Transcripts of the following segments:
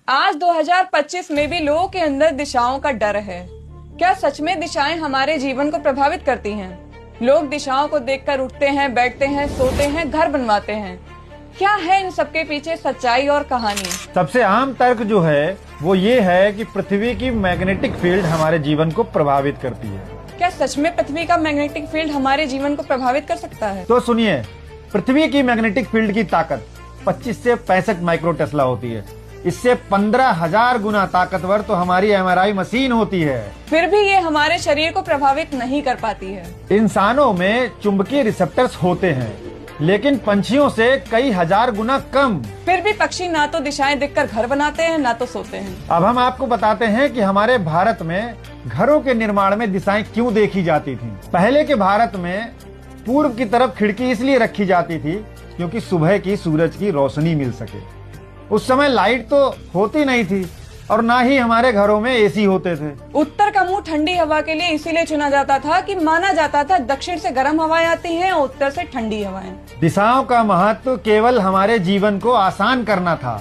आज 2025 में भी लोगों के अंदर दिशाओं का डर है। क्या सच में दिशाएं हमारे जीवन को प्रभावित करती हैं? लोग दिशाओं को देखकर उठते हैं, बैठते हैं, सोते हैं, घर बनवाते हैं। क्या है इन सबके पीछे सच्चाई और कहानी? सबसे आम तर्क जो है वो ये है कि पृथ्वी की मैग्नेटिक फील्ड हमारे जीवन को प्रभावित करती है। क्या सच में पृथ्वी का मैग्नेटिक फील्ड हमारे जीवन को प्रभावित कर सकता है? तो सुनिए, पृथ्वी की मैग्नेटिक फील्ड की ताकत 25 से 65 माइक्रो टेस्ला होती है। इससे 15,000 गुना ताकतवर तो हमारी MRI मशीन होती है। फिर भी ये हमारे शरीर को प्रभावित नहीं कर पाती है। इंसानों में चुंबकीय रिसेप्टर्स होते हैं, लेकिन पंछियों से कई हजार गुना कम। फिर भी पक्षी ना तो दिशाएं देखकर घर बनाते हैं, ना तो सोते हैं। अब हम आपको बताते हैं कि हमारे भारत में घरों के निर्माण में दिशाएं क्यों देखी जाती थीं। पहले के भारत में पूर्व की तरफ खिड़की इसलिए रखी जाती थी क्योंकि सुबह की सूरज की रोशनी मिल सके। उस समय लाइट तो होती नहीं थी और ना ही हमारे घरों में AC होते थे। उत्तर का मुंह ठंडी हवा के लिए इसीलिए चुना जाता था कि माना जाता था दक्षिण से गर्म हवाएं आती हैं और उत्तर से ठंडी हवाएं। दिशाओं का महत्व केवल हमारे जीवन को आसान करना था,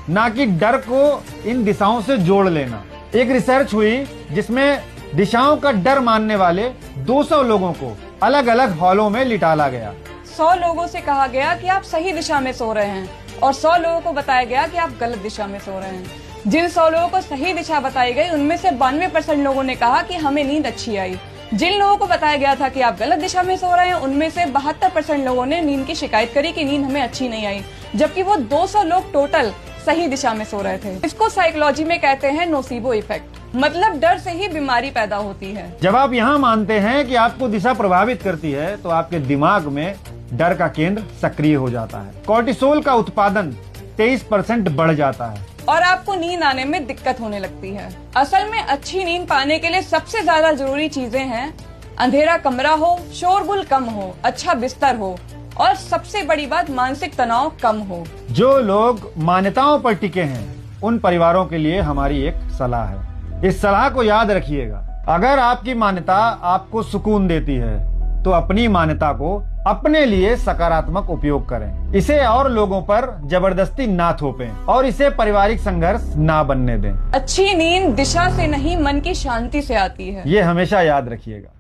ना कि डर को इन दिशाओं से जोड़ लेना। एक रिसर्च हुई जिसमें दिशाओं का डर मानने वाले 200 लोगों को अलग अलग हॉलों में लिटाला गया। 100 लोगों से कहा गया कि आप सही दिशा में सो रहे हैं और 100 लोगों को बताया गया कि आप गलत दिशा में सो रहे हैं। जिन 100 लोगों को सही दिशा बताई गई उनमें से 92% लोगों ने कहा कि हमें नींद अच्छी आई। जिन लोगों को बताया गया था कि आप गलत दिशा में सो रहे हैं उनमें से 72% लोगों ने नींद की शिकायत करी कि नींद हमें अच्छी नहीं आई, जबकि वो 200 लोग टोटल सही दिशा में सो रहे थे। इसको साइकोलॉजी में कहते हैं नोसिबो इफेक्ट, मतलब डर से ही बीमारी पैदा होती है। जब आप यहाँ मानते हैं कि आपको दिशा प्रभावित करती है तो आपके दिमाग में डर का केंद्र सक्रिय हो जाता है। कॉर्टिसोल का उत्पादन 23% बढ़ जाता है और आपको नींद आने में दिक्कत होने लगती है। असल में अच्छी नींद पाने के लिए सबसे ज्यादा जरूरी चीजें हैं अंधेरा कमरा हो, शोरगुल कम हो, अच्छा बिस्तर हो और सबसे बड़ी बात मानसिक तनाव कम हो। जो लोग मान्यताओं पर टिके हैं उन परिवारों के लिए हमारी एक सलाह है। इस सलाह को याद रखिएगा। अगर आपकी मान्यता आपको सुकून देती है तो अपनी मान्यता को अपने लिए सकारात्मक उपयोग करें। इसे और लोगों पर जबरदस्ती ना थोपें और इसे पारिवारिक संघर्ष ना बनने दें। अच्छी नींद दिशा से नहीं मन की शांति से आती है। ये हमेशा याद रखिएगा।